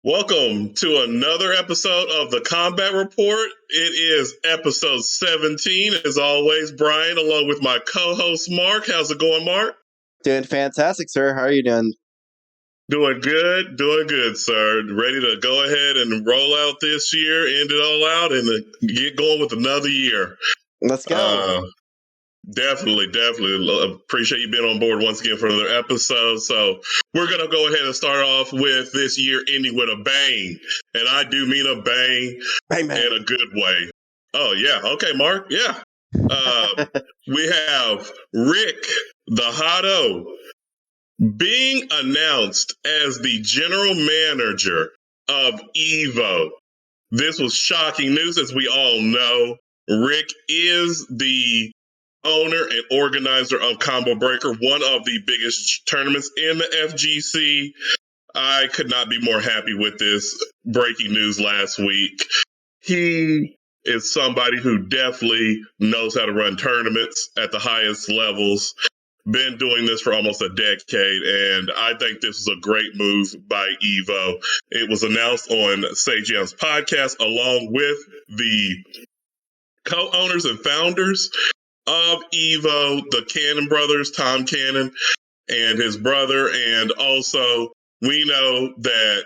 Welcome to another episode of the Combat Report. It is episode 17. As always, Brian, along with my co-host, Mark. How's it going, Mark? Doing fantastic, sir. How are you doing? Doing good, sir. Ready to go ahead and roll out this year, end it all out, and get going with another year. Let's go. Definitely. Appreciate you being on board once again for another episode. So we're going to go ahead and start off with this year ending with a bang. And I do mean a bang in a good way. Oh, yeah. Okay, Mark. Yeah. We have Rick The Hadou being announced as the general manager of EVO. This was shocking news, as we all know. Rick is the owner and organizer of Combo Breaker, one of the biggest tournaments in the FGC. I could not be more happy with this breaking news last week. He is somebody who definitely knows how to run tournaments at the highest levels. Been doing this for almost a decade, and I think this is a great move by EVO. It was announced on Sejam's podcast along with the co-owners and founders of EVO, the Cannon brothers, Tom Cannon and his brother. And also, we know that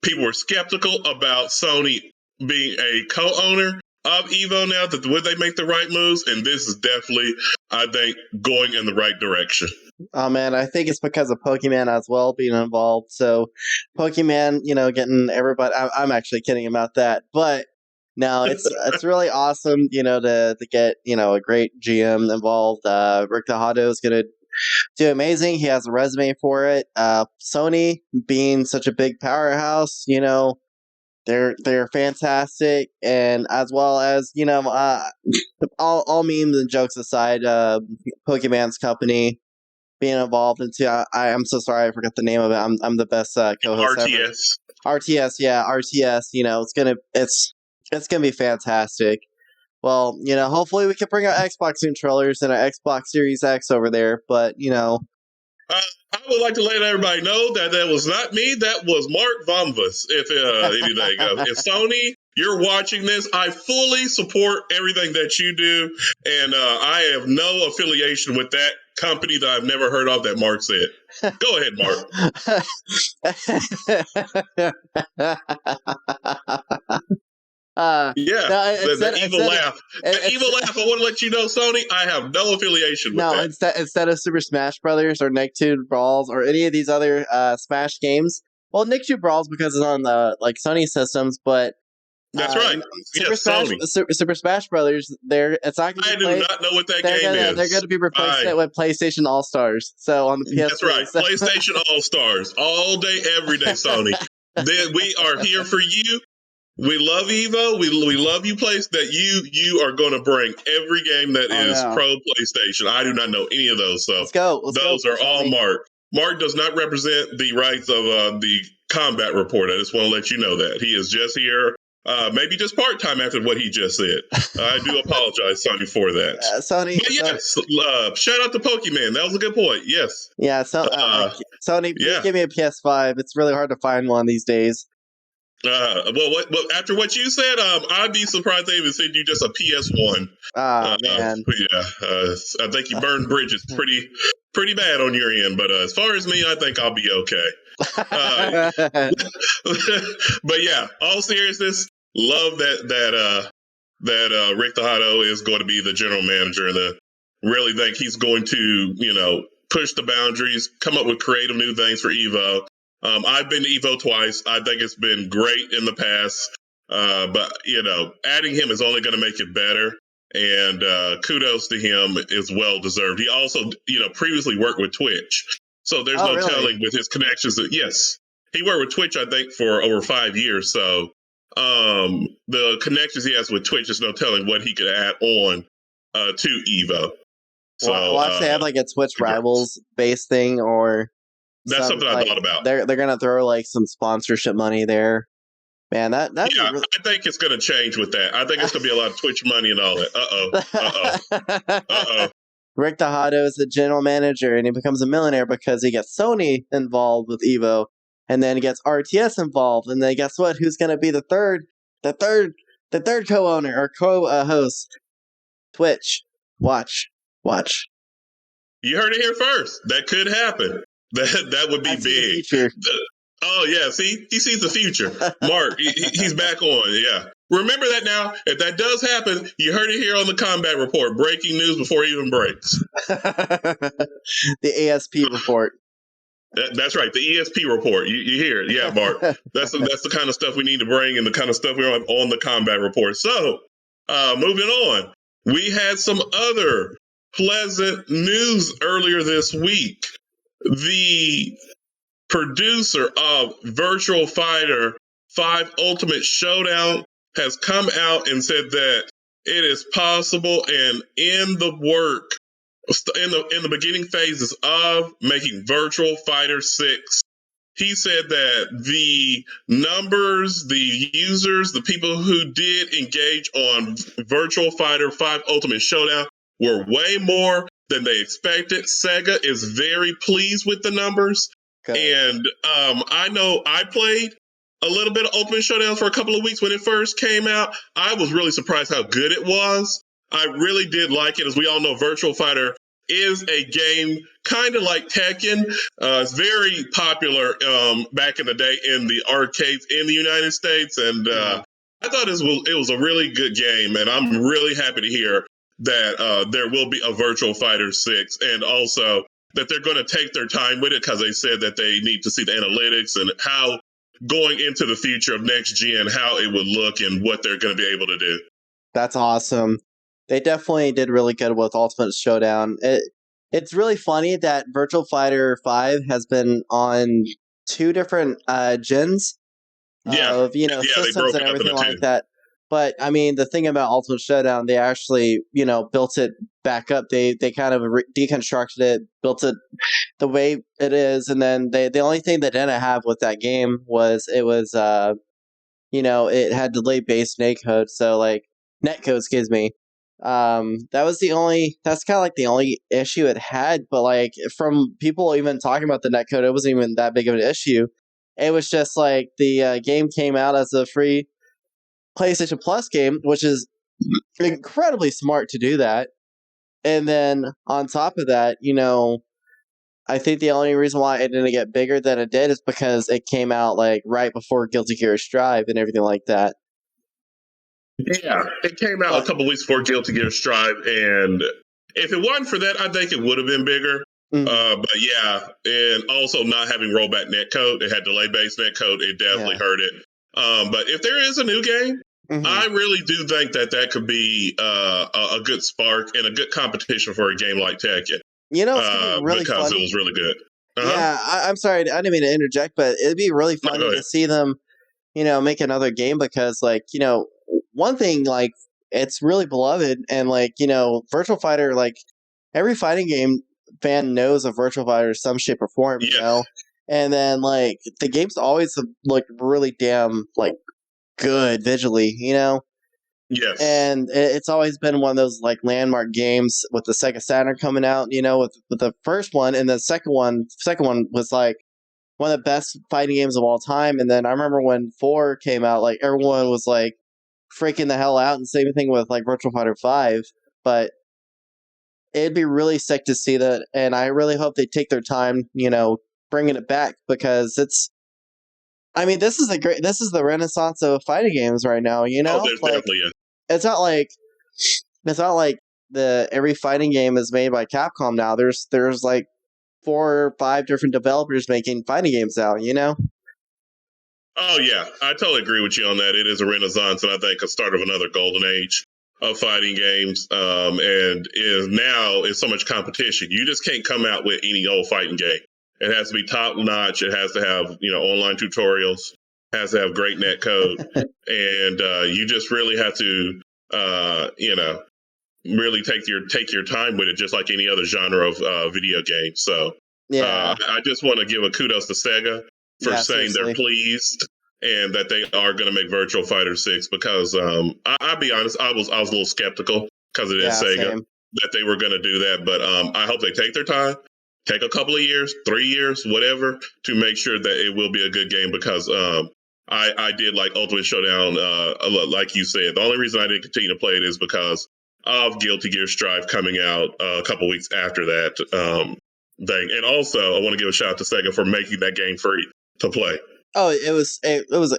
people were skeptical about Sony being a co-owner of EVO now. That would they make the right moves? And this is definitely, I think, going in the right direction. Oh, man, I think it's because of Pokemon as well being involved. So, Pokemon, getting everybody... I'm actually kidding about that. But no, it's really awesome, to get, a great GM involved. Rick The Hadou is going to do amazing. He has a resume for it. Sony, being such a big powerhouse, they're fantastic. And as well as, all memes and jokes aside, Pokemon's company being involved into, I'm so sorry, I forgot the name of it. I'm the best co-host RTS. ever. RTS, it's gonna be fantastic. Well, hopefully we can bring our Xbox controllers and our Xbox Series X over there, but, I would like to let everybody know that was not me. That was Mark Vomvus. If Sony, you're watching this, I fully support everything that you do, and I have no affiliation with that company that I've never heard of that Mark said. Go ahead, Mark. The evil laugh. I want to let you know, Sony, I have no affiliation with that. Instead of Super Smash Brothers or Nickelodeon Brawls or any of these other Smash games, well, Nickelodeon Brawls because it's on the Sony systems, but that's right. Super Smash Brothers. It's not going to be. I do not know what that game is. They're going to be replacing it with PlayStation All Stars. So on the PS. That's right. PlayStation All Stars all day, every day, Sony. We are here for you. We love EVO. We love you, that you are going to bring every game that is pro PlayStation. I do not know any of those. So those are all Mark. Mark does not represent the rights of the Combat Report. I just want to let you know that. He is just here, maybe just part-time after what he just said. I do apologize, Sony, for that. But yes, shout out to Pokemon. That was a good point. Yes. Yeah, Sony, please give me a PS5. It's really hard to find one these days. Well, after what you said, I'd be surprised they even sent you just a PS1. Man. I think you burned bridges pretty bad on your end. But as far as me, I think I'll be okay. But yeah, all seriousness, love that Rick The Hadou is going to be the general manager, and really think he's going to push the boundaries, come up with creative new things for EVO. I've been to EVO twice. I think it's been great in the past. But, adding him is only going to make it better. And kudos to him is well deserved. He also, previously worked with Twitch. So there's no telling with his connections. Yes, he worked with Twitch, I think, for over 5 years. So the connections he has with Twitch, there's no telling what he could add on to EVO. So watch they have a Twitch Rivals based thing, or... That's something I thought about. They're gonna throw some sponsorship money there, man. I think it's gonna change with that. I think it's gonna be a lot of Twitch money and all that. Rick The Hadou is the general manager, and he becomes a millionaire because he gets Sony involved with EVO, and then it gets RTS involved, and then guess what? Who's going to be the third co-owner or co-host? Twitch. Watch. You heard it here first. That could happen. That would be big. Oh yeah, see, he sees the future. Mark, he's back on. Yeah, remember that now. If that does happen, you heard it here on the Combat Report. Breaking news before it even breaks. The ASP report. That's right, the ESP report. You hear it, yeah, Mark. That's the kind of stuff we need to bring, and the kind of stuff we're on the Combat Report. So, moving on, we had some other pleasant news earlier this week. The producer of Virtua Fighter 5 Ultimate Showdown has come out and said that it is possible and in the work, in the beginning phases of making Virtua Fighter 6. He said that the numbers, the users, the people who did engage on Virtua Fighter 5 Ultimate Showdown were way more than they expected. Sega is very pleased with the numbers. Okay. And I know I played a little bit of Ultimate Showdown for a couple of weeks when it first came out. I was really surprised how good it was. I really did like it. As we all know, Virtua Fighter is a game kind of like Tekken. It's very popular back in the day in the arcades in the United States. And I thought it was a really good game. And I'm really happy to hear that there will be a Virtua Fighter 6, and also that they're going to take their time with it because they said that they need to see the analytics and how going into the future of next gen, how it would look and what they're going to be able to do. That's awesome. They definitely did really good with Ultimate Showdown. It's really funny that Virtua Fighter 5 has been on 2 different gens of systems and everything like that. But I mean, the thing about Ultimate Showdown, they actually built it back up. They kind of deconstructed it, built it the way it is, and then the only thing they didn't have with that game was it had delayed based netcode. So like netcode, excuse me. That's kind of like the only issue it had. But like from people even talking about the netcode, it wasn't even that big of an issue. It was just like the game came out as a free PlayStation Plus game, which is incredibly smart to do that. And then on top of that, I think the only reason why it didn't get bigger than it did is because it came out like right before Guilty Gear Strive and everything like that. Yeah, it came out a couple weeks before Guilty Gear Strive, and if it wasn't for that, I think it would have been bigger. Mm-hmm. But yeah, and also not having rollback netcode, it had delay-based netcode, it definitely hurt it. But if there is a new game, I really do think that could be a good spark and a good competition for a game like Tekken. It's really because funny. It was really good. Yeah, I'm sorry, I didn't mean to interject, but it'd be really funny to see them, make another game because, like, one thing, like, it's really beloved, and like, Virtua Fighter, like, every fighting game fan knows of Virtua Fighter in some shape or form, and then like the games always looked really damn like good visually, Yes. And it's always been one of those like landmark games with the Sega Saturn coming out, with the first one, and the second one was like one of the best fighting games of all time. And then I remember when 4 came out, like everyone was like freaking the hell out, and same thing with like Virtua Fighter 5. But it'd be really sick to see that, and I really hope they take their time, bringing it back, because this is the renaissance of fighting games right now, Oh, there's definitely is. It's not like every fighting game is made by Capcom now. There's like 4 or 5 different developers making fighting games now, Oh yeah, I totally agree with you on that. It is a renaissance, and I think a start of another golden age of fighting games. And now is so much competition. You just can't come out with any old fighting game. It has to be top notch. It has to have online tutorials. Has to have great net code, and you just really have to really take your time with it, just like any other genre of video game. So I just want to give a kudos to Sega for saying they're pleased and that they are going to make Virtua Fighter 6, because I'll be honest, I was a little skeptical because it is Sega that they were going to do that, but I hope they take their time. take a couple of years, 3 years, whatever, to make sure that it will be a good game because I did like Ultimate Showdown, like you said. The only reason I didn't continue to play it is because of Guilty Gear Strive coming out a couple weeks after that thing. And also, I want to give a shout out to Sega for making that game free to play. Oh, it was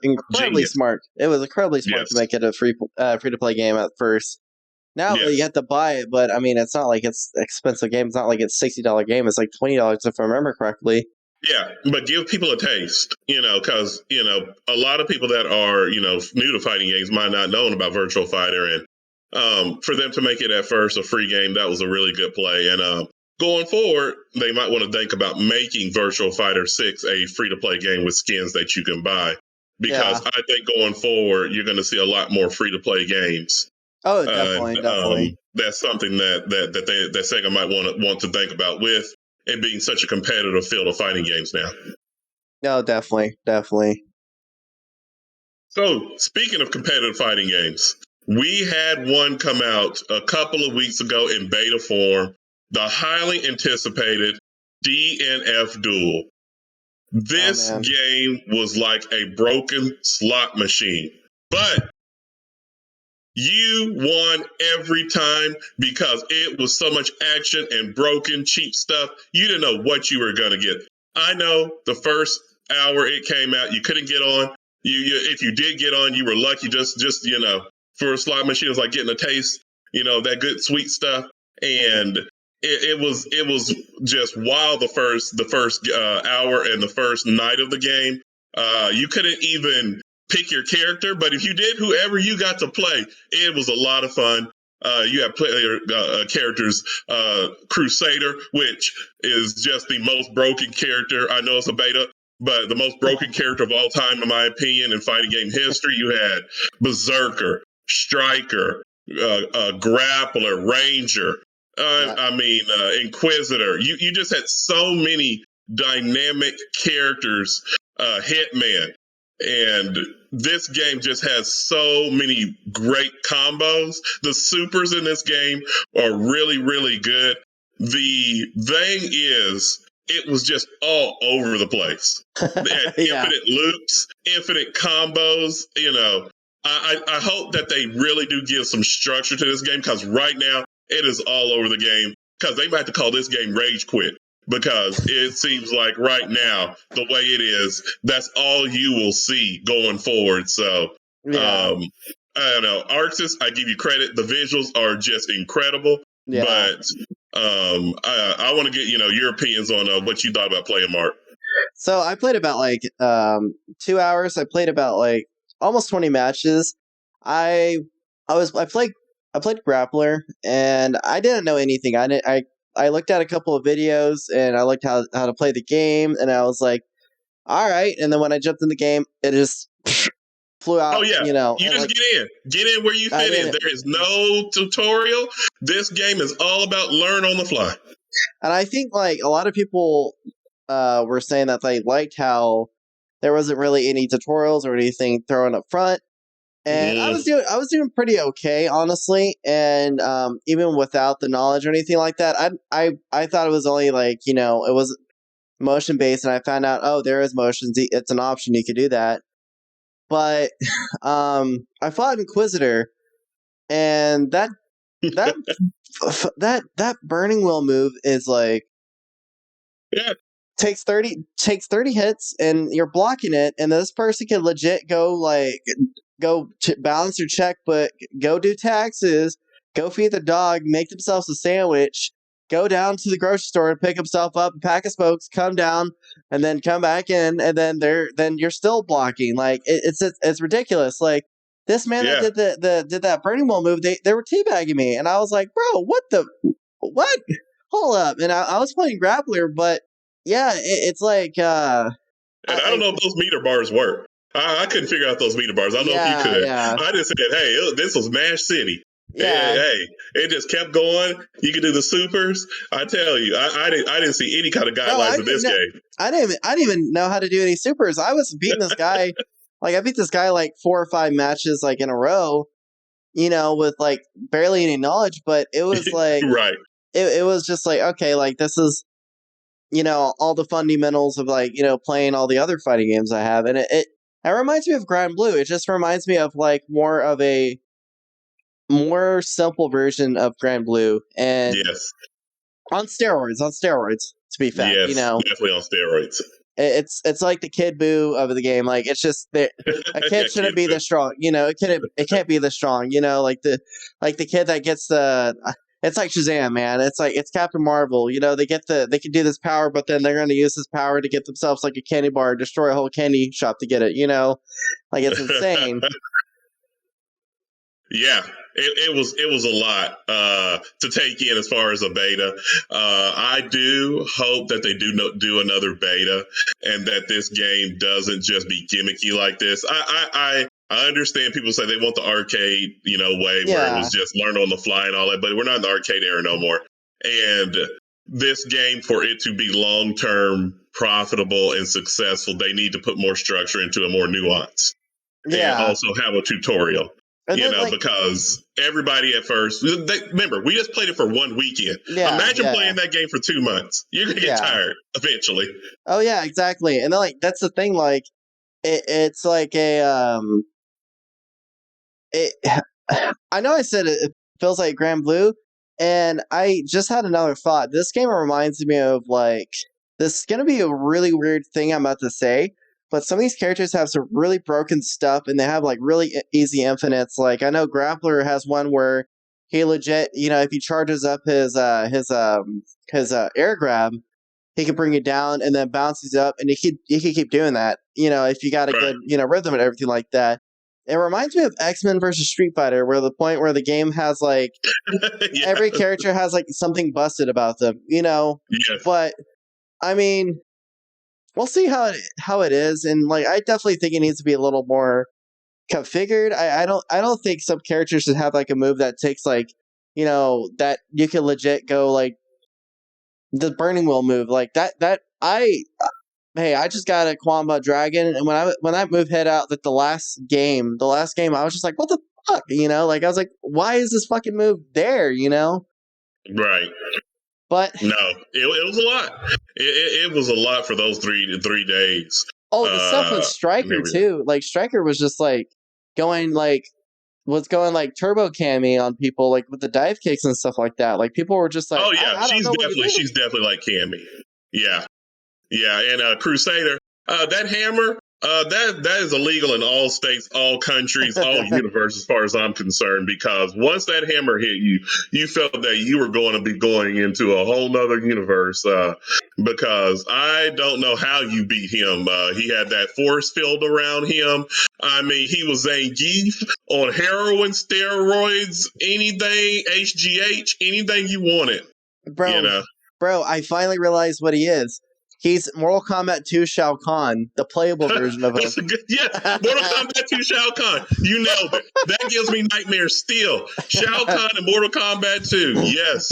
incredibly Genius. smart. It was incredibly smart to make it a free to play game at first. Now you have to buy it, but I mean, it's not like it's an expensive game. It's not like it's $60 game. It's like $20 if I remember correctly. Yeah, but give people a taste, because, a lot of people that are, new to fighting games might not know about Virtual Fighter. And for them to make it at first a free game, that was a really good play. And going forward, they might want to think about making Virtual Fighter 6 a free-to-play game with skins that you can buy. Because I think going forward, you're going to see a lot more free-to-play games. Oh, definitely. That's something that Sega might want to think about with it being such a competitive field of fighting games now. No, definitely. So, speaking of competitive fighting games, we had one come out a couple of weeks ago in beta form, the highly anticipated DNF Duel. This game was like a broken slot machine, but you won every time because it was so much action and broken, cheap stuff. You didn't know what you were going to get. I know the first hour it came out, you couldn't get on. If you did get on, you were lucky. Just for a slot machine, it was like getting a taste, that good sweet stuff. And it was just wild the first hour and the first night of the game. You couldn't even pick your character, but if you did, whoever you got to play, it was a lot of fun. You have player characters, Crusader, which is just the most broken character. I know it's a beta, but the most broken character of all time, in my opinion, in fighting game history. You had Berserker, Striker, Grappler, Ranger. Inquisitor. You just had so many dynamic characters. Hitman. And this game just has so many great combos. The supers in this game are really, really good. The thing is, it was just all over the place. They had infinite loops, infinite combos. I hope that they really do give some structure to this game because right now it is all over the game because they might have to call this game Rage Quit. Because it seems like right now, the way it is, that's all you will see going forward. So, I don't know. Arxis, I give you credit. The visuals are just incredible. Yeah. But I want to get, your opinions on what you thought about playing, Mark. So I played about 2 hours. I played about almost 20 matches. I played Grappler, and I didn't know anything. I looked at a couple of videos and I looked how to play the game, and I was like, all right. And then when I jumped in the game, it just flew out. Oh, yeah. You just get in where you fit in. There is no tutorial. This game is all about learn on the fly. And I think a lot of people were saying that they liked how there wasn't really any tutorials or anything thrown up front. And I was doing pretty okay, honestly. And even without the knowledge or anything like that, I thought it was only it was motion based, and I found out there is motions. It's an option, you could do that. But I fought Inquisitor, and that burning wheel move is takes 30 hits, and you're blocking it, and this person can legit go balance your check, but go do taxes, go feed the dog, make themselves a sandwich, go down to the grocery store and pick himself up a pack of smokes, come down, and then come back in, and then you're still blocking. It's ridiculous. This man that did that burning wheel move, they were teabagging me, and I was like, bro, what? Hold up. And I was playing Grappler, but yeah, it's and I don't know if those meter bars work. I couldn't figure out those meter bars. I don't know if you could. Yeah. I just said, hey, this was Mash City. Yeah. Hey, it just kept going. You could do the supers. I tell you, I didn't see any kind of guidelines in this game. I didn't even know how to do any supers. I was beating this guy. I beat this guy 4 or 5 matches in a row, with barely any knowledge. But it was right. It was just okay, this is all the fundamentals of like, playing all the other fighting games I have. And it reminds me of Grand Blue. It just reminds me of like more of a more simple version of Grand Blue and Yes. on steroids, to be fair. Yes. Definitely on steroids. It's like the Kid Buu of the game. Like it's just that a kid shouldn't be this strong. It can't be this strong. Like the kid that gets the. It's like Shazam, man. It's Captain Marvel. They can do this power, but then they're going to use this power to get themselves like a candy bar, destroy a whole candy shop to get it. Like it's insane. Yeah, it was a lot to take in as far as a beta. I do hope that they do another beta and that this game doesn't just be gimmicky like this. I understand people say they want the arcade, way where it was just learn on the fly and all that, but we're not in the arcade era no more. And this game, for it to be long-term profitable and successful, they need to put more structure into it, more nuance. Yeah. And also have a tutorial. Because everybody at first, remember, we just played it for one weekend. Yeah, imagine playing that game for 2 months. You're going to get tired eventually. Oh, yeah, exactly. And then, that's the thing, it's like a, I know I said it feels like Grand Blue, and I just had another thought. This game reminds me of, this is going to be a really weird thing I'm about to say, but some of these characters have some really broken stuff, and they have really easy infinites. Like I know Grappler has one where he legit, if he charges up his air grab, he can bring you down and then bounces up, and he can keep doing that. If you got a good rhythm and everything like that. It reminds me of X-Men versus Street Fighter, where the point where the game has every character has something busted about them. Yes. But I mean, we'll see how it is, and I definitely think it needs to be a little more configured. I don't think some characters should have a move that takes that you can legit go the Burning Wheel move I just got a Kwamba Dragon, and when that move hit out the last game I was just like, what the fuck, I was like, why is this fucking move there, Right. But no, it was a lot. It was a lot for those three days. Oh, the stuff with Striker too. Striker was just going turbo cami on people with the dive kicks and stuff like that. People were just oh yeah, she's definitely like Cammy. Yeah, and Crusader, that hammer. That is illegal in all states, all countries, all universes, as far as I'm concerned, because once that hammer hit you, you felt that you were going to be going into a whole nother universe, because I don't know how you beat him. He had that force field around him. I mean, he was Zangief on heroin, steroids, anything, HGH, anything you wanted. Bro, I finally realized what he is. He's Mortal Kombat 2 Shao Kahn, the playable version of him. Yeah, Mortal Kombat 2 Shao Kahn. You nailed it. That gives me nightmares still. Shao Kahn and Mortal Kombat 2. Yes.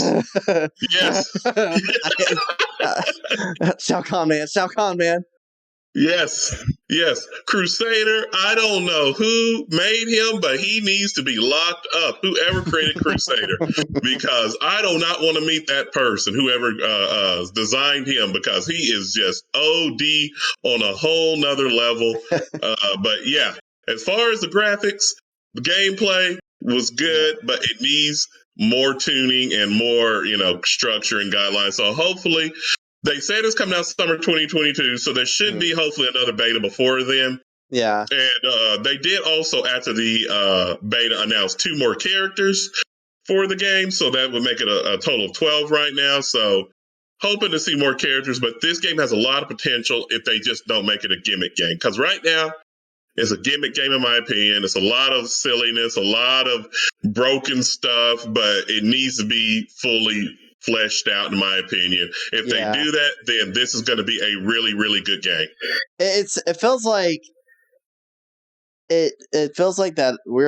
Shao Kahn, man. Yes. Crusader, I don't know who made him, but he needs to be locked up. Whoever created Crusader, because I do not want to meet that person, whoever designed him, because he is just OD on a whole nother level. But yeah, as far as the graphics, the gameplay was good, but it needs more tuning and more, structure and guidelines. So hopefully, they said it's coming out summer 2022, so there should be hopefully another beta before then. Yeah. And they did also, after the beta, announce 2 more characters for the game, so that would make it a total of 12 right now. So hoping to see more characters, but this game has a lot of potential if they just don't make it a gimmick game. Because right now, it's a gimmick game in my opinion. It's a lot of silliness, a lot of broken stuff, but it needs to be fully fleshed out, in my opinion. If they do that, then this is going to be a really, really good game. It feels like it feels like that we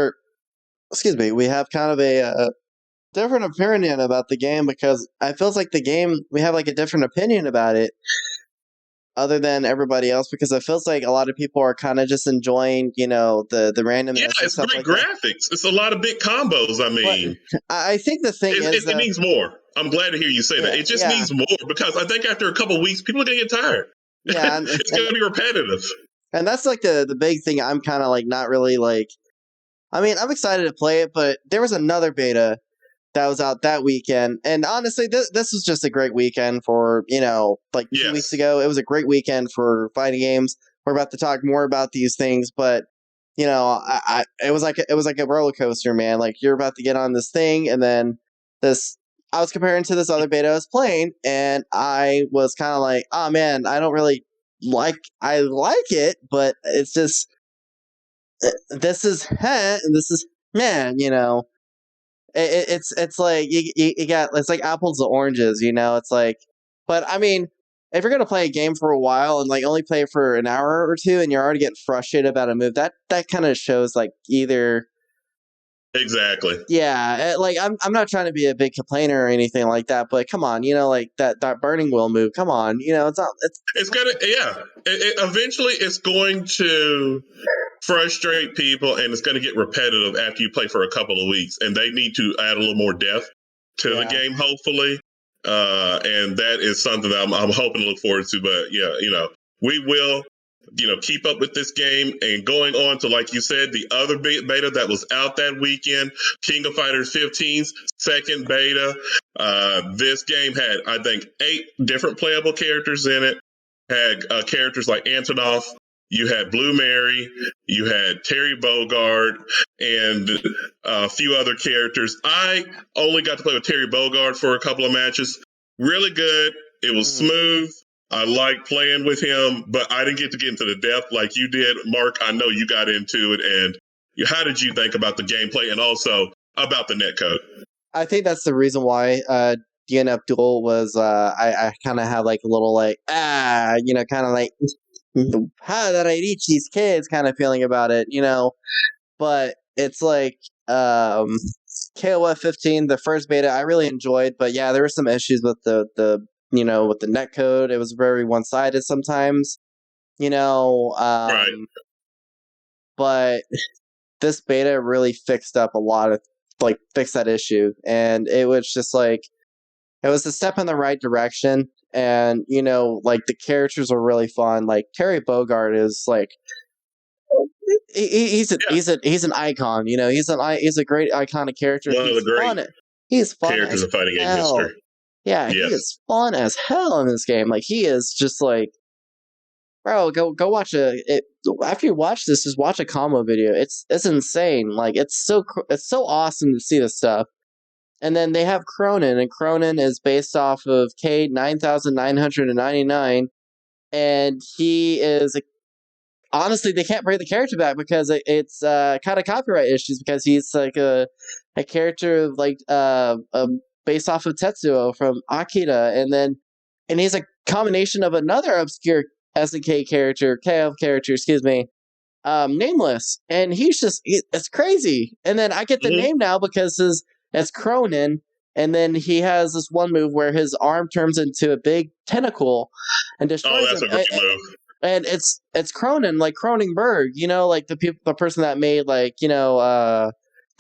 have kind of a different opinion about the game, because it feels like the game, we have a different opinion about it other than everybody else, because it feels like a lot of people are kind of just enjoying, the randomness. Yeah, it's great graphics. It's a lot of big combos. I mean, I think the thing is it needs more. I'm glad to hear you say that. It just needs more, because I think after a couple of weeks, people are going to get tired. Yeah. It's going to be repetitive. And that's like the big thing. I'm kind of like not really like, I mean, I'm excited to play it, but there was another beta that was out that weekend. And honestly, this was just a great weekend for, like 2 weeks ago. It was a great weekend for fighting games. We're about to talk more about these things, but it was like a roller coaster, man. Like you're about to get on this thing, and then I was comparing to this other beta I was playing, and I was kind of like, oh man, I don't really I like it, but it's just this is and this is man, it's like you got, it's like apples to oranges, it's like, but I mean, if you're gonna play a game for a while and like only play it for an hour or two and you're already getting frustrated about a move, that kind of shows like either. Exactly. Yeah, like I'm not trying to be a big complainer or anything like that, but come on, like that burning wheel move. Come on, it's not. It's gonna, yeah. Eventually, it's going to frustrate people, and it's going to get repetitive after you play for a couple of weeks. And they need to add a little more depth to the game, hopefully. And that is something that I'm hoping to look forward to. But yeah, we will. Keep up with this game. And going on to, like you said, the other beta that was out that weekend, King of Fighters 15's second beta. This game had, I think, 8 different playable characters in it. Had characters like Antonov. You had Blue Mary. You had Terry Bogard and a few other characters. I only got to play with Terry Bogard for a couple of matches. Really good. It was smooth. I liked playing with him, but I didn't get into the depth like you did. Mark, I know you got into it. And how did you think about the gameplay and also about the netcode? I think that's the reason why DNF Duel was, I kind of had like a little like, kind of like, how did I reach these kids kind of feeling about it, but it's like, KOF 15, the first beta, I really enjoyed, but yeah, there were some issues with the with the netcode. It was very one-sided sometimes, Right. But this beta really fixed up a lot of, like, fixed that issue, and it was just like, it was a step in the right direction. And like the characters are really fun. Like Terry Bogard is like, he's an icon. He's a great iconic character. One of the great fun. He's fun characters as in fighting game hell. history. Yeah, he is fun as hell in this game. Like he is just like, bro, go watch it. After you watch this, just watch a combo video. It's insane. Like it's so awesome to see this stuff. And then they have Cronin, and Cronin is based off of K9999, and he is honestly, they can't bring the character back because it's kind of copyright issues, because he's like a character of like based off of Tetsuo from Akira, and he's a combination of another obscure SNK character, KOF character, excuse me, nameless, and it's crazy. And then I get the name now because it's Cronin, and then he has this one move where his arm turns into a big tentacle and destroys that's him. a great move. And it's Cronin, like Cronenberg, like the person that made like The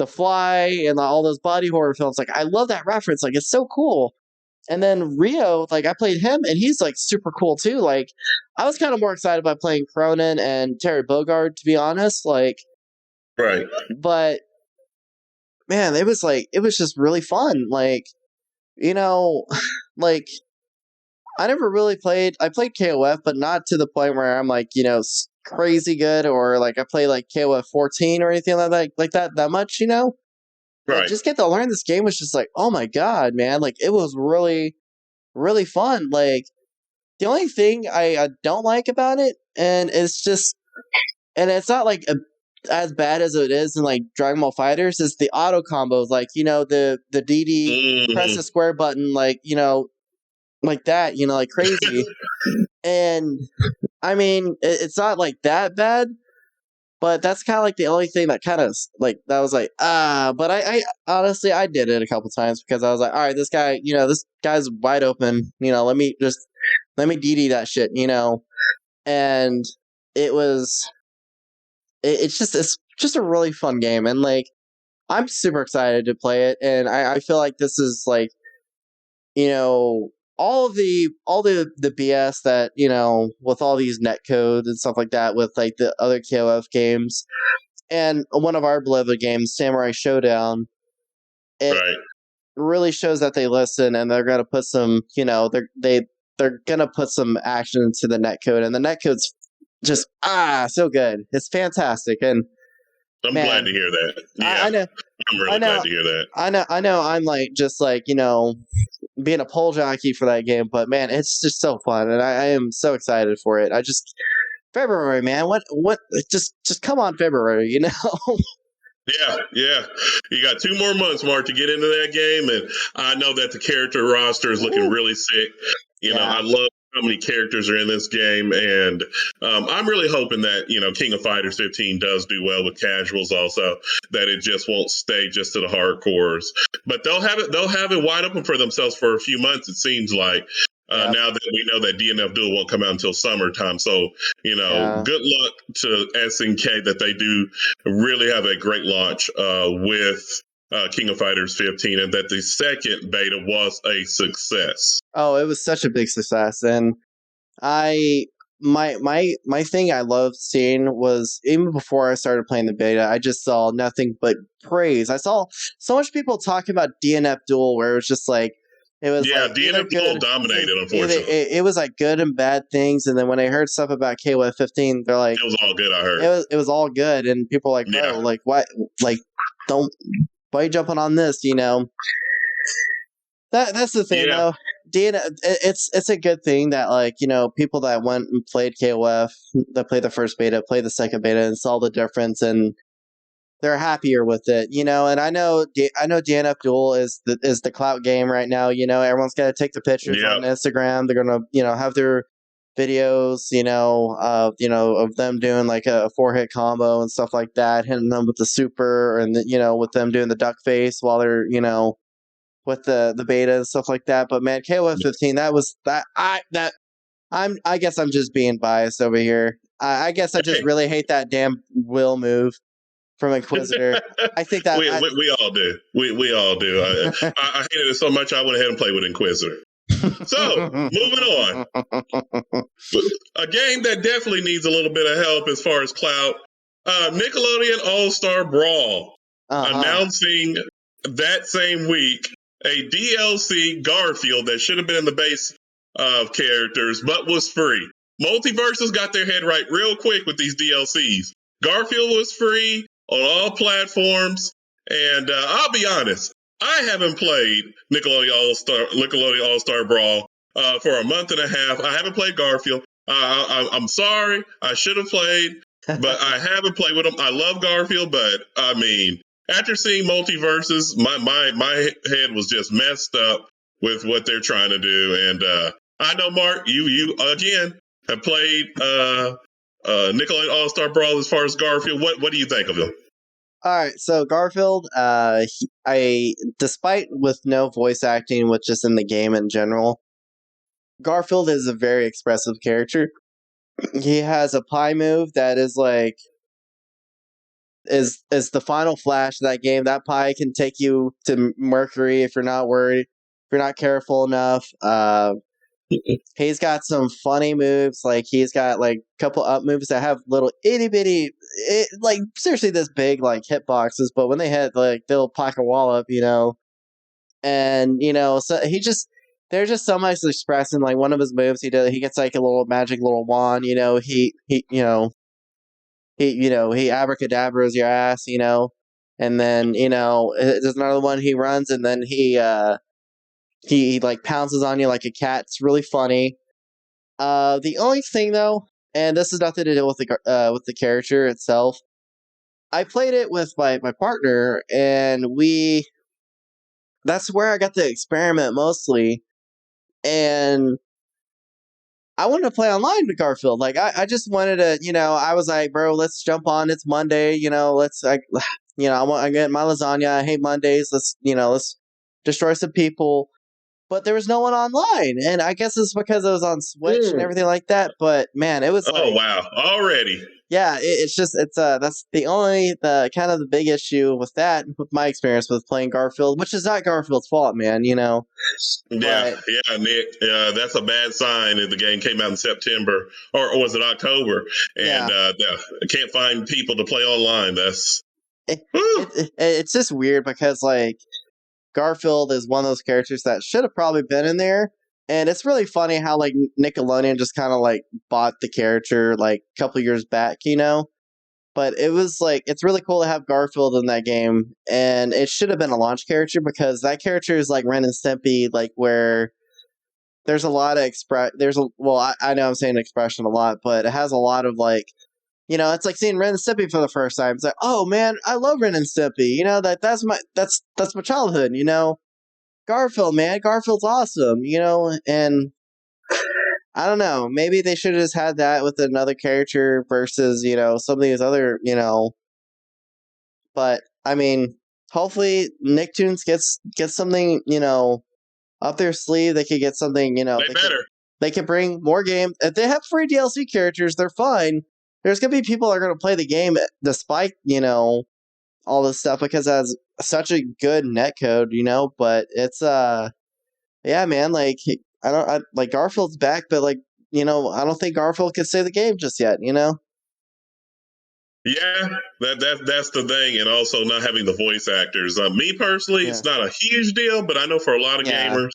Fly and all those body horror films. Like I love that reference. Like it's so cool. And then Rio, like I played him, and he's like super cool too. Like I was kind of more excited by playing Cronin and Terry Bogard, to be honest. Like, right. But man, it was just really fun. Like, like I never really played. I played KOF, but not to the point where I'm like, crazy good, or like I play like KOF 14 or anything like that much, Right. But just get to learn this game was just like, oh my god, man! Like it was really, really fun. Like the only thing I don't like about it, and it's not like as bad as it is in like Dragon Ball Fighters, is the auto combos. Like the DD press the square button, like like that, like crazy. And I mean, it's not like that bad, but that's kind of like the only thing that kind of like that was like but I honestly I did it a couple times because I was like, all right, this guy's wide open, let me DD that shit, and it's just a really fun game, and like I'm super excited to play it, and I feel like this is like you know, all the BS that, with all these net codes and stuff like that with like the other KOF games and one of our beloved games, Samurai Showdown, it Right. really shows that they listen and they're gonna put some, they're gonna put some action into the net code, and the net code's just so good. It's fantastic, and I'm glad man, to hear that. I Yeah. know, I'm I really know, glad to hear that. I know. I'm like just like being a pole jockey for that game, but man, it's just so fun, and I am so excited for it. I just February, man. What? Just come on, February. Yeah, yeah. You got 2 more months, Mark, to get into that game, and I know that the character roster is looking really sick. Yeah. I love how many characters are in this game, and I'm really hoping that King of Fighters 15 does do well with casuals, also that it just won't stay just to the hardcores. But they'll have it wide open for themselves for a few months. It seems like. Yep. Now that we know that DNF Duel won't come out until summertime. So, Yeah. good luck to SNK that they do really have a great launch with King of Fighters 15, and that the second beta was a success. Oh, it was such a big success, and I my thing I loved seeing was even before I started playing the beta, I just saw nothing but praise. I saw so much people talking about DNF Duel, where it was just like it was Yeah, like either DNF Duel good, dominated, either unfortunately. it was like good and bad things, and then when I heard stuff about KOF 15, they're like It was all good, I heard. it was all good, and people were like, bro, Yeah. like what, like don't why are you jumping on this, That's the thing, Yeah. though. It's a good thing that like people that went and played KOF, that played the first beta, played the second beta, and saw the difference, and they're happier with it, And I know DNF Duel is the clout game right now. Everyone's got to take the pictures Yeah. on Instagram. They're gonna have their videos, of them doing like a 4-hit combo and stuff like that, hitting them with the super, and with them doing the duck face while they're with the beta and stuff like that. But man, KOF 15, I guess I'm just being biased over here. I guess I just really hate that damn will move from Inquisitor. I think that we all do. We all do. I hated it so much I went ahead and played with Inquisitor. So, moving on. A game that definitely needs a little bit of help as far as clout. Nickelodeon All-Star Brawl announcing that same week a DLC Garfield that should have been in the base of characters but was free. Multiverses got their head right real quick with these DLCs. Garfield was free on all platforms, and I'll be honest, I haven't played Nickelodeon All-Star Brawl for a month and a half. I haven't played Garfield. I'm sorry. I should have played, but I haven't played with him. I love Garfield, but I mean, after seeing Multiverses, my head was just messed up with what they're trying to do. And I know, Mark, you again have played Nickelodeon All-Star Brawl as far as Garfield. What do you think of him? All right, so Garfield, despite with no voice acting, which is in the game in general, Garfield is a very expressive character. He has a pie move that is like is the final flash of that game. That pie can take you to Mercury if you're not worried, if you're not careful enough. He's got some funny moves, like he's got like a couple up moves that have little itty bitty, like seriously this big like hitboxes, but when they hit, like they'll pack a wall up, and so there's just so much expressing. Like one of his moves, he gets like a little magic little wand, he abracadabras your ass, and then there's another one he runs, and then he like pounces on you like a cat. It's really funny. The only thing though, and this has nothing to do with the character itself. I played it with my partner, and that's where I got to experiment mostly. And I wanted to play online with Garfield. Like I just wanted to, I was like, bro, let's jump on. It's Monday, let's I get my lasagna. I hate Mondays. Let's destroy some people. but there was no one online, and I guess it's because it was on Switch and everything like that. But man, it was Oh wow! Already. Yeah, it's that's the kind of the big issue with that, with my experience with playing Garfield, which is not Garfield's fault, man. Yeah, But Nick. That's a bad sign if the game came out in September or was it October, and yeah, I can't find people to play online. That's it's just weird because like Garfield is one of those characters that should have probably been in there. And it's really funny how like Nickelodeon just kind of like bought the character like a couple years back, But it was like it's really cool to have Garfield in that game, and it should have been a launch character because that character is like Ren and Stimpy, like where there's a lot of I know I'm saying expression a lot, but it has a lot of like it's like seeing Ren and Stimpy for the first time. It's like, oh man, I love Ren and Stimpy. That's my childhood. Garfield, man, Garfield's awesome. And I don't know. Maybe they should have just had that with another character versus some of these other But I mean, hopefully Nicktoons gets something up their sleeve. They could get something they can bring more game. If they have free DLC characters, they're fine. There's gonna be people that are gonna play the game despite all this stuff because it has such a good netcode. But it's yeah, man. Like like Garfield's back, but like I don't think Garfield can save the game just yet. Yeah, that's the thing, and also not having the voice actors. Me personally, it's not a huge deal, but I know for a lot of gamers,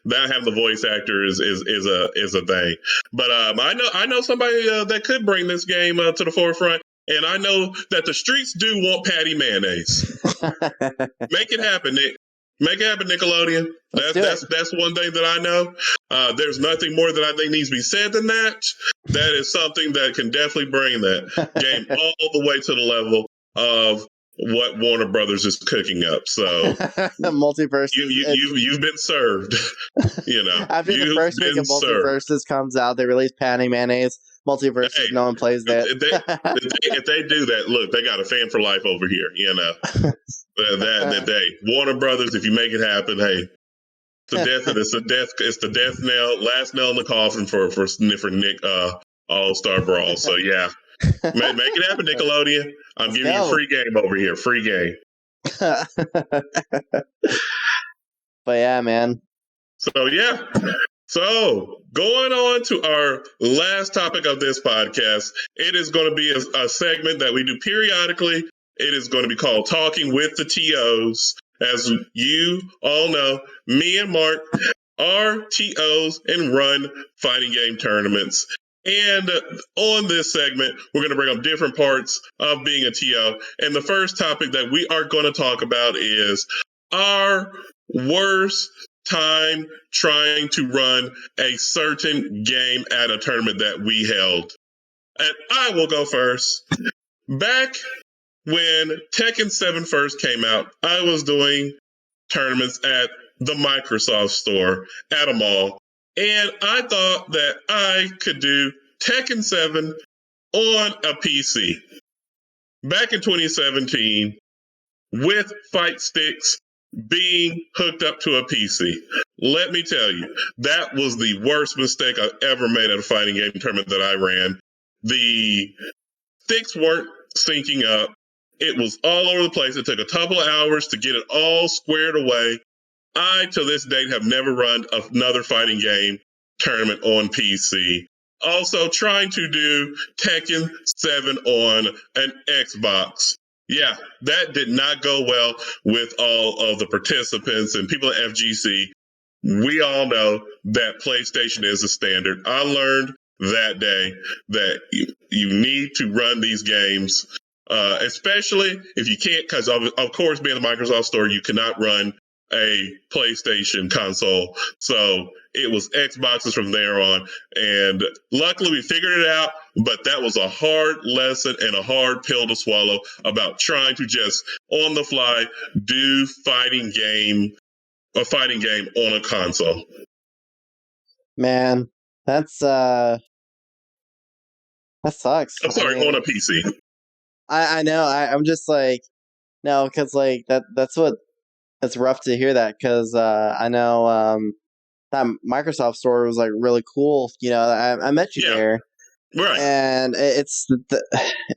not having the voice actor is a thing. But I know somebody that could bring this game to the forefront, and I know that the streets do want Patty Mayonnaise. Make it happen, Nick. Make it happen, Nickelodeon. That's one thing that I know. There's nothing more that I think needs to be said than that. That is something that can definitely bring that game all the way to the level of what Warner Brothers is cooking up. So Multiverse. You've been served. After the first week of Multiverses comes out, they release Patty Mayonnaise. Multiverses, no one plays that. If they do that, look, they got a fan for life over here. That day, Warner Brothers, if you make it happen, hey, it's the death nail, last nail in the coffin for Nick All-Star Brawl. So yeah, make it happen, Nickelodeon. I'm giving you free game over here, free game. But yeah, man. So yeah. So, going on to our last topic of this podcast, it is going to be a segment that we do periodically. It is going to be called Talking with the TOs. As you all know, me and Mark are TOs and run fighting game tournaments. And on this segment, we're going to bring up different parts of being a TO. And the first topic that we are going to talk about is our worst time trying to run a certain game at a tournament that we held. And I will go first. Back when Tekken 7 first came out, I was doing tournaments at the Microsoft store at a mall. And I thought that I could do Tekken 7 on a PC. Back in 2017, with fight sticks being hooked up to a PC. Let me tell you, that was the worst mistake I've ever made at a fighting game tournament that I ran. The sticks weren't syncing up. It was all over the place. It took a couple of hours to get it all squared away. I, to this date, have never run another fighting game tournament on PC. Also, trying to do Tekken 7 on an Xbox. Yeah, that did not go well with all of the participants and people at FGC. We all know that PlayStation is the standard. I learned that day that you need to run these games, especially if you can't, because of course, being the Microsoft store, you cannot run a PlayStation console. So it was Xboxes from there on. And luckily we figured it out, but that was a hard lesson and a hard pill to swallow about trying to just on the fly do a fighting game on a console. Man, that sucks. I'm sorry, on a PC. I know. I'm just like, no, because like that's rough to hear that because I know that Microsoft store was like really cool. You know, I met you Yeah. there, Right. and it's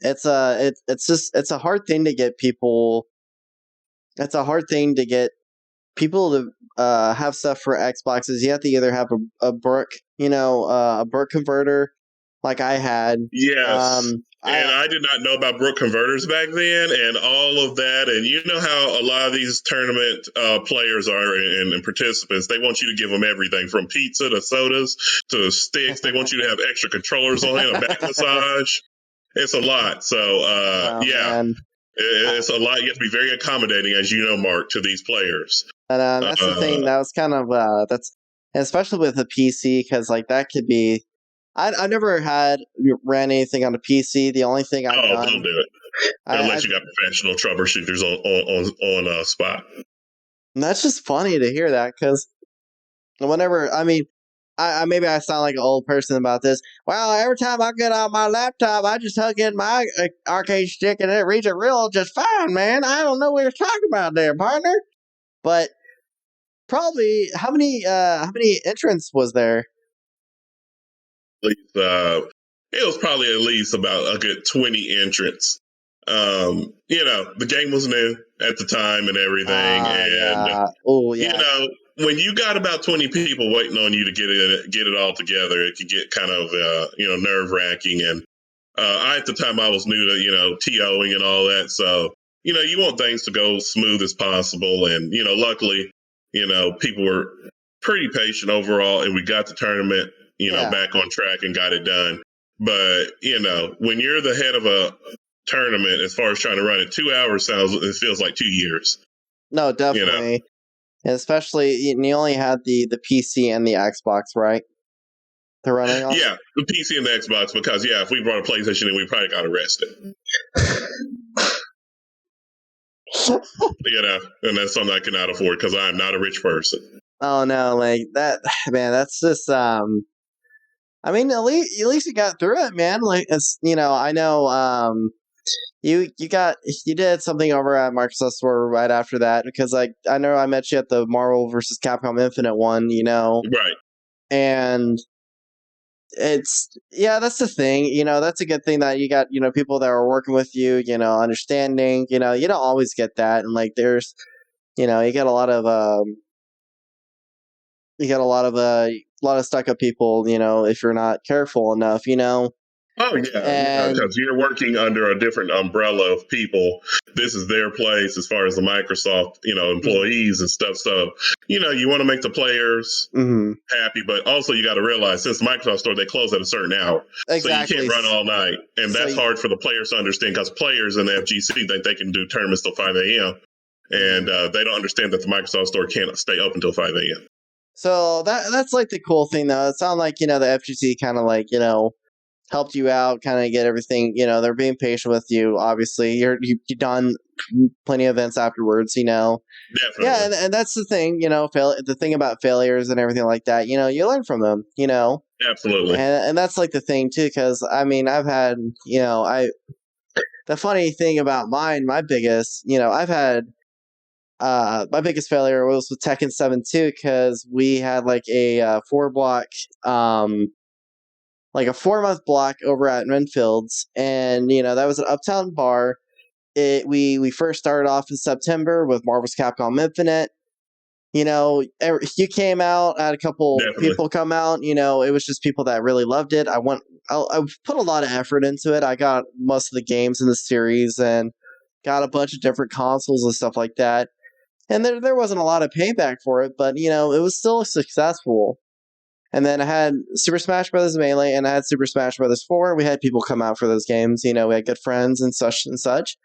it's a hard thing to get people. It's a hard thing to get people to have stuff for Xboxes. You have to either have a brick, a brick converter, like I had. Yes. And I did not know about Brook converters back then and all of that. And you know how a lot of these tournament players are and participants, they want you to give them everything from pizza to sodas to sticks. They want you to have extra controllers on hand, a back massage. It's a lot. So, Oh, yeah, man. it's a lot. You have to be very accommodating, as you know, Mark, to these players. And that's the thing. That was kind of that's especially with a PC, because like that could be. I never ran anything on a PC. The only thing I've done. Don't do it unless you got professional troubleshooters on spot. And that's just funny to hear that, because whenever I maybe I sound like an old person about this. Well, every time I get on my laptop, I just hook in my arcade stick and it reads a reel just fine, man. I don't know what you're talking about there, partner. But probably how many entrants was there? It was probably at least about a good 20 entrants. The game was new at the time and everything, when you got about 20 people waiting on you to get it all together, it could get kind of nerve wracking. And at the time I was new to TOing and all that, so you want things to go smooth as possible. And luckily, people were pretty patient overall, and we got the tournament back on track and got it done. But when you're the head of a tournament, as far as trying to run it, 2 hours it feels like 2 years. No, definitely. And especially you only had the PC and the Xbox, right? To running on. Yeah, the PC and the Xbox, because if we brought a PlayStation in, we probably got arrested. And that's something I cannot afford because I'm not a rich person. Oh no, like that, man. That's just I mean, at least you got through it, man. Like it's I know you did something over at Microsoft Store right after that, because like I know I met you at the Marvel vs. Capcom Infinite one, Right. And that's the thing, that's a good thing that you got, people that are working with you, understanding, you don't always get that. And like there's, you get a lot of stuck up people, if you're not careful enough, Oh yeah, because you're working under a different umbrella of people. This is their place as far as the Microsoft, employees and stuff. So, you want to make the players happy, but also you got to realize, since the Microsoft Store, they close at a certain hour. Exactly. So you can't run all night. And that's hard for the players to understand, because players in the FGC think they can do tournaments till 5 a.m. And they don't understand that the Microsoft Store can't stay open until 5 a.m. So that's like the cool thing, though. It sounds like, the FGC kind of like, helped you out, kind of get everything, they're being patient with you. Obviously, you've done plenty of events afterwards, Definitely. Yeah, and that's the thing, the thing about failures and everything like that, you learn from them, Absolutely. And that's like the thing too, because I mean, I've had, the funny thing about my biggest, I've had, my biggest failure was with Tekken 7 too, because we had like a 4-block, like a 4-month block over at Renfield's, and that was an uptown bar. We first started off in September with Marvel's Capcom Infinite. You came out, I had a couple people come out. It was just people that really loved it. I put a lot of effort into it. I got most of the games in the series and got a bunch of different consoles and stuff like that. And there wasn't a lot of payback for it, but it was still successful. And then I had Super Smash Bros. Melee, and I had Super Smash Bros. 4. We had people come out for those games. We had good friends and such and such.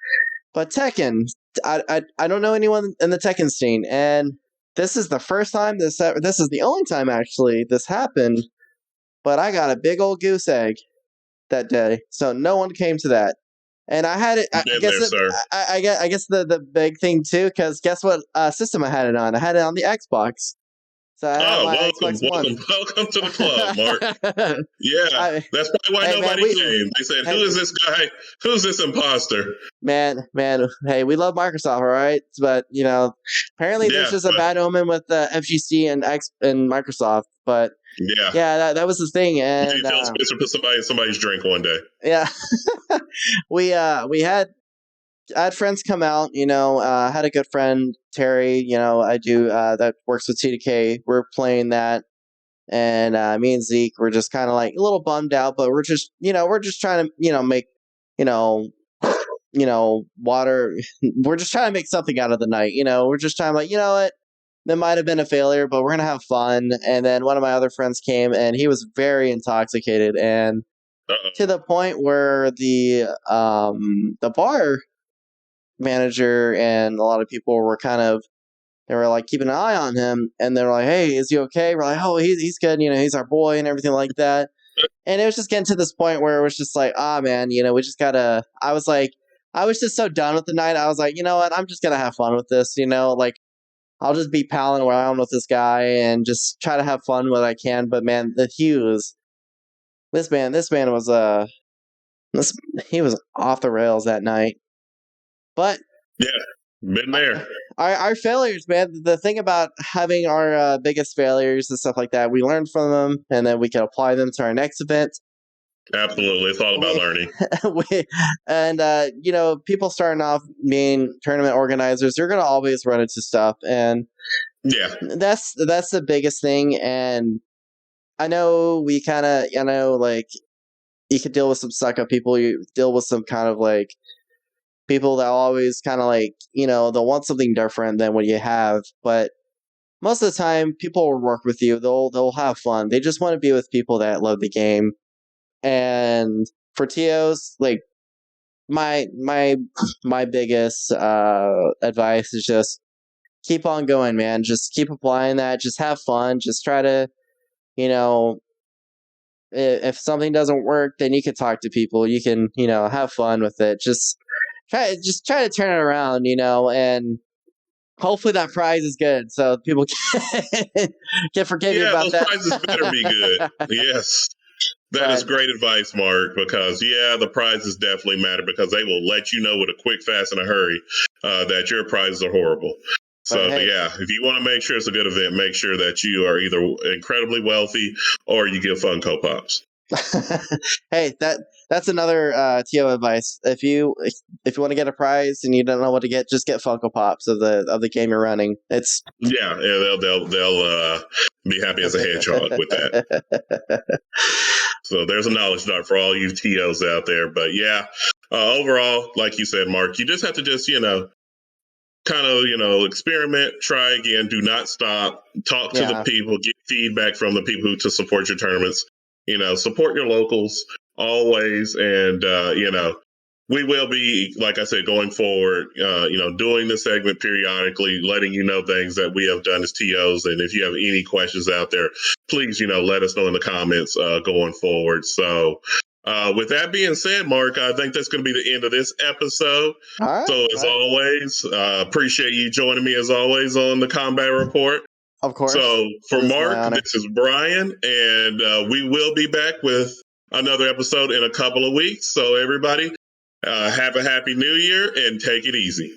But Tekken, I don't know anyone in the Tekken scene, and this is the first time this is the only time actually this happened. But I got a big old goose egg that day, so no one came to that. And I had it. I guess the big thing too, because guess what system I had it on? I had it on the Xbox. So I have Oh, my welcome, Xbox One. welcome to the club, Mark. Yeah, I, that's probably why hey man, nobody came. They said, hey "Who is this guy? Who's this imposter?" man, hey, we love Microsoft, all right? But apparently there's Yeah, just a but bad omen with FGC and Microsoft. But yeah, yeah, that was the thing, maybe and Phil Spencer put somebody in somebody's drink one day. yeah, we had I had friends come out. I had a good friend Terry. I do that works with TDK. We're playing that, and me and Zeke were just kind of like a little bummed out, but we're just trying to make you know water. We're just trying to make something out of the night. We're just trying to like what. That might have been a failure, but we're gonna have fun. And then one of my other friends came, and he was very intoxicated, and Uh-oh. to the point where the bar manager and a lot of people were they were like keeping an eye on him, and they were like, "Hey, is he okay?" We're like, "Oh, he's good. He's our boy and everything like that." And it was just getting to this point where it was just like, man, we just gotta. I was like, I was just so done with the night. I was like, you know what? I'm just gonna have fun with this. Like I'll just be palling around with this guy and just try to have fun when I can. But man, the Hughes, this man was he was off the rails that night. But Yeah, been there. our failures, man. The thing about having our biggest failures and stuff like that, we learn from them, and then we can apply them to our next event. Absolutely, it's all about learning. People starting off being tournament organizers, they're gonna always run into stuff, and Yeah, that's the biggest thing. And I know like you could deal with some suck up people. You deal with some kind of like people that always kind of like they'll want something different than what you have, but most of the time people will work with you. They'll have fun. They just want to be with people that love the game. And for TOs, like my biggest advice is just keep on going, man. Just keep applying that. Just have fun. Just try to, you know, if something doesn't work, then you can talk to people. You can, have fun with it. Just try to turn it around, and hopefully that prize is good so people can forgive you yeah, about those prizes better be good. that. Yes. That is But great advice, Mark, because, the prizes definitely matter because they will let you know with a quick, fast, and a hurry that your prizes are horrible. So, hey, if you want to make sure it's a good event, make sure that you are either incredibly wealthy or you give Funko Pops. hey, that's another TO advice. If you want to get a prize and you don't know what to get, just get Funko Pops of the game you're running. It's they'll be happy as a hedgehog with that. So there's a knowledge dart for all you TOs out there. But overall, like you said, Mark, you just have to just, kind of, experiment, try again, do not stop, talk to the people, get feedback from the people to support your tournaments, support your locals always. And, we will be, like I said, going forward, doing the segment periodically, letting you know things that we have done as TOs. And if you have any questions out there, please, let us know in the comments going forward. So with that being said, Mark, I think that's going to be the end of this episode. So as always, appreciate you joining me as always on the Combat Report. Of course. So for Mark, this is Brian, and we will be back with another episode in a couple of weeks. So everybody, have a happy new year and take it easy.